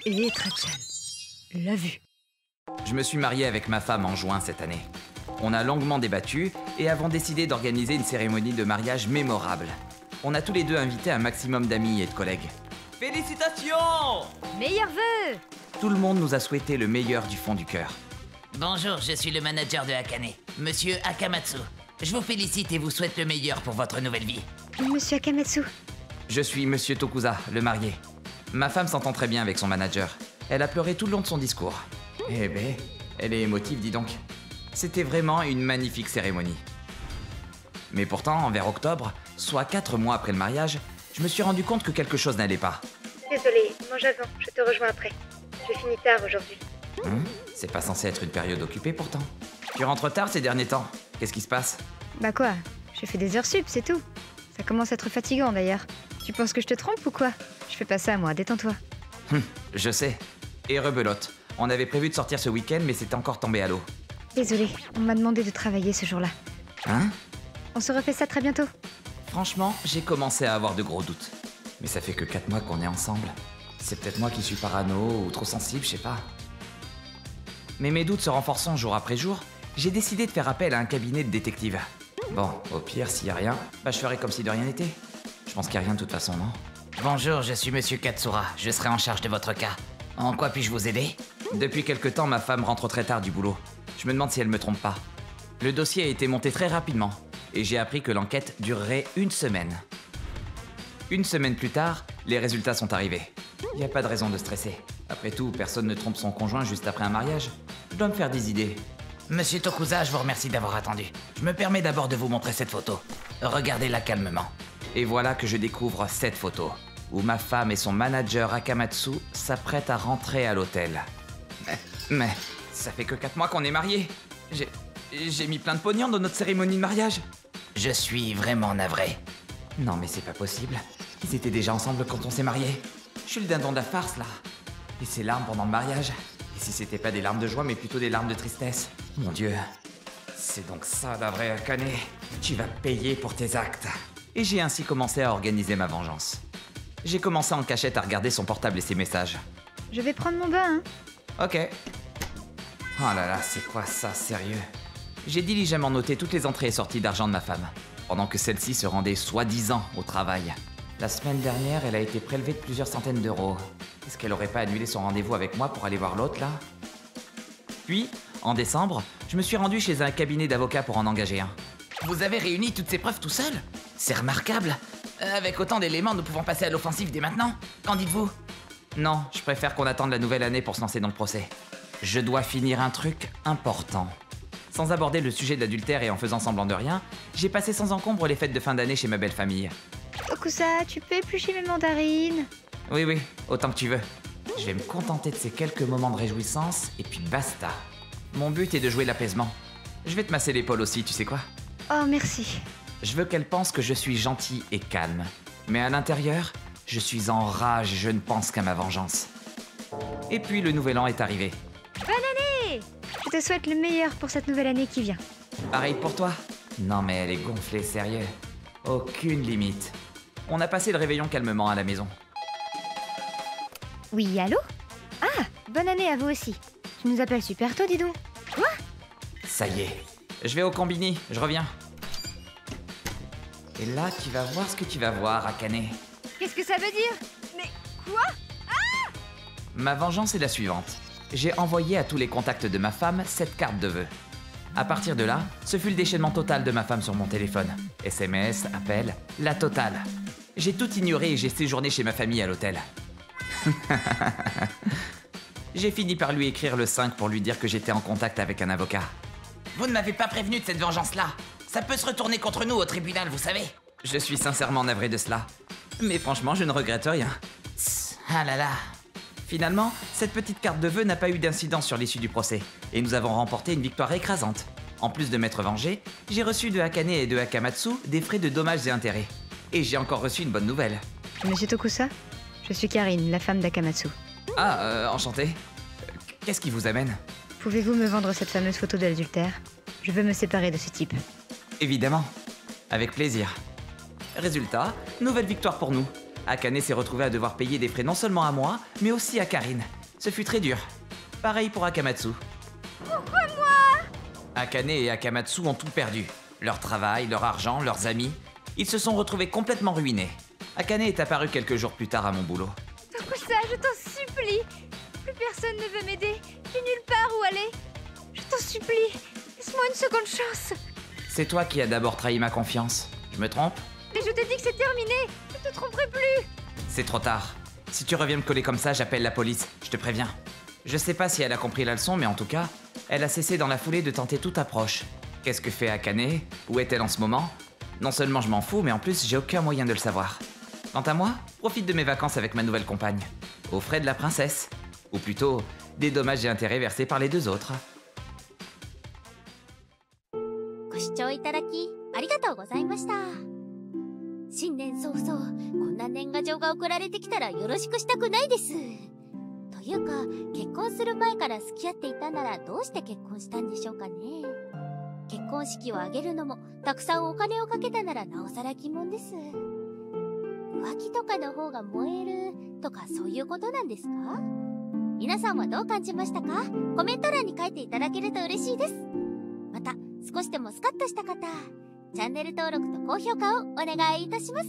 Et Trachan l'a vu. Je me suis marié avec ma femme en juin cette année. On a longuement débattu et avons décidé d'organiser une cérémonie de mariage mémorable. On a tous les deux invité un maximum d'amis et de collègues. Félicitations! Meilleurs vœux! Tout le monde nous a souhaité le meilleur du fond du cœur. Bonjour, je suis le manager de Akane, Monsieur Akamatsu. Je vous félicite et vous souhaite le meilleur pour votre nouvelle vie. Monsieur Akamatsu. Je suis Monsieur Tokusa, le marié. Ma femme s'entend très bien avec son manager. Elle a pleuré tout le long de son discours. Eh ben, elle est émotive, dis donc. C'était vraiment une magnifique cérémonie. Mais pourtant, vers octobre, soit 4 mois après le mariage, je me suis rendu compte que quelque chose n'allait pas. Désolée, mange avant, je te rejoins après. Je finis tard aujourd'hui. C'est pas censé être une période occupée pourtant. Tu rentres tard ces derniers temps. Qu'est-ce qui se passe? Bah quoi? J'ai fait des heures sup, c'est tout. Ça commence à être fatigant d'ailleurs. Tu penses que je te trompe ou quoi? Je fais pas ça moi, détends-toi. Je sais. Et rebelote. On avait prévu de sortir ce week-end, mais c'est encore tombé à l'eau. Désolée, on m'a demandé de travailler ce jour-là. Hein? On se refait ça très bientôt. Franchement, j'ai commencé à avoir de gros doutes. Mais ça fait que 4 mois qu'on est ensemble. C'est peut-être moi qui suis parano ou trop sensible, je sais pas. Mais mes doutes se renforçant jour après jour, j'ai décidé de faire appel à un cabinet de détective. Bon, au pire, s'il y a rien, bah je ferai comme si de rien n'était. Je pense qu'il y a rien de toute façon, non? Bonjour, je suis Monsieur Katsura. Je serai en charge de votre cas. En quoi puis-je vous aider? Depuis quelque temps, ma femme rentre très tard du boulot. Je me demande si elle me trompe pas. Le dossier a été monté très rapidement, et j'ai appris que l'enquête durerait 1 semaine. 1 semaine plus tard, les résultats sont arrivés. Y a pas de raison de stresser. Après tout, personne ne trompe son conjoint juste après un mariage. Je dois me faire des idées. Monsieur Tokusa, je vous remercie d'avoir attendu. Je me permets d'abord de vous montrer cette photo. Regardez-la calmement. Et voilà que je découvre cette photo, où ma femme et son manager Akamatsu s'apprêtent à rentrer à l'hôtel. Mais ça fait que 4 mois qu'on est mariés. J'ai mis plein de pognon dans notre cérémonie de mariage. Je suis vraiment navré. Non mais c'est pas possible. Ils étaient déjà ensemble quand on s'est mariés. Je suis le dindon de la farce là. Et ces larmes pendant le mariage. Et si c'était pas des larmes de joie mais plutôt des larmes de tristesse. Mon Dieu. C'est donc ça la vraie Akane. Tu vas payer pour tes actes. Et j'ai ainsi commencé à organiser ma vengeance. J'ai commencé en cachette à regarder son portable et ses messages. Je vais prendre mon bain, hein. Ok. Oh là là, c'est quoi ça, sérieux? J'ai diligemment noté toutes les entrées et sorties d'argent de ma femme, pendant que celle-ci se rendait soi-disant au travail. La semaine dernière, elle a été prélevée de plusieurs centaines d'euros. Est-ce qu'elle aurait pas annulé son rendez-vous avec moi pour aller voir l'autre, là? Puis, en décembre, je me suis rendu chez un cabinet d'avocats pour en engager un. Vous avez réuni toutes ces preuves tout seul? C'est remarquable. Avec autant d'éléments, nous pouvons passer à l'offensive dès maintenant. Qu'en dites-vous? Non, je préfère qu'on attende la nouvelle année pour se lancer dans le procès. Je dois finir un truc important. Sans aborder le sujet de l'adultère et en faisant semblant de rien, j'ai passé sans encombre les fêtes de fin d'année chez ma belle famille. Tokusa, tu peux éplucher mes mandarines? Oui, autant que tu veux. Je vais me contenter de ces quelques moments de réjouissance et puis basta. Mon but est de jouer l'apaisement. Je vais te masser l'épaule aussi, tu sais quoi? Oh, merci. Je veux qu'elle pense que je suis gentil et calme. Mais à l'intérieur, je suis en rage et je ne pense qu'à ma vengeance. Et puis le nouvel an est arrivé. Bonne année! Je te souhaite le meilleur pour cette nouvelle année qui vient. Pareil pour toi? Non mais elle est gonflée, sérieux. Aucune limite. On a passé le réveillon calmement à la maison. Oui, allô? Ah, bonne année à vous aussi. Tu nous appelles super tôt, dis donc. Quoi? Ça y est. Je vais au combini, je reviens. Et là, tu vas voir ce que tu vas voir, Akane. Qu'est-ce que ça veut dire? Mais quoi? Ma vengeance est la suivante. J'ai envoyé à tous les contacts de ma femme cette carte de vœux. À partir de là, ce fut le déchaînement total de ma femme sur mon téléphone. SMS, appel, la totale. J'ai tout ignoré et j'ai séjourné chez ma famille à l'hôtel. J'ai fini par lui écrire le 5 pour lui dire que j'étais en contact avec un avocat. Vous ne m'avez pas prévenu de cette vengeance-là. Ça peut se retourner contre nous au tribunal, vous savez. Je suis sincèrement navré de cela. Mais franchement, je ne regrette rien. Ah là là. Finalement, cette petite carte de vœux n'a pas eu d'incidence sur l'issue du procès, et nous avons remporté une victoire écrasante. En plus de m'être vengé, j'ai reçu de Akane et de Akamatsu des frais de dommages et intérêts. Et j'ai encore reçu une bonne nouvelle. Monsieur Tokusa, je suis Karine, la femme d'Akamatsu. Ah, enchanté. Qu'est-ce qui vous amène? Pouvez-vous me vendre cette fameuse photo de l'adultère? Je veux me séparer de ce type. Évidemment. Avec plaisir. Résultat, nouvelle victoire pour nous. Akane s'est retrouvée à devoir payer des frais non seulement à moi, mais aussi à Karine. Ce fut très dur. Pareil pour Akamatsu. Pourquoi moi? Akane et Akamatsu ont tout perdu. Leur travail, leur argent, leurs amis. Ils se sont retrouvés complètement ruinés. Akane est apparue quelques jours plus tard à mon boulot. Tokusa, je t'en supplie. Plus personne ne veut m'aider. J'ai nulle part où aller. Je t'en supplie. Laisse-moi une seconde chance. C'est toi qui as d'abord trahi ma confiance. Je me trompe? Mais je t'ai dit que c'est terminé. Je te tromperai plus. C'est trop tard. Si tu reviens me coller comme ça, j'appelle la police. Je te préviens. Je sais pas si elle a compris la leçon, mais en tout cas, elle a cessé dans la foulée de tenter toute approche. Qu'est-ce que fait Akane? Où est-elle en ce moment? Non seulement je m'en fous, mais en plus, j'ai aucun moyen de le savoir. Quant à moi, profite de mes vacances avec ma nouvelle compagne. Aux frais de la princesse. Ou plutôt, des dommages et intérêts versés par les deux autres. ご視聴いただきありがとうございました。新年早々こんな年賀状が送られてきたらよろしくしたくないです。というか結婚する前から付き合っていたならどうして結婚したんでしょうかね。結婚式を挙げるのもたくさんお金をかけたならなおさら疑問です。浮気とかの方が燃えるとかそういうことなんですか？皆さんはどう感じましたか？コメント欄に書いていただけると嬉しいです。また少しでもスカッとした方、チャンネル登録と高評価をお願いいたします。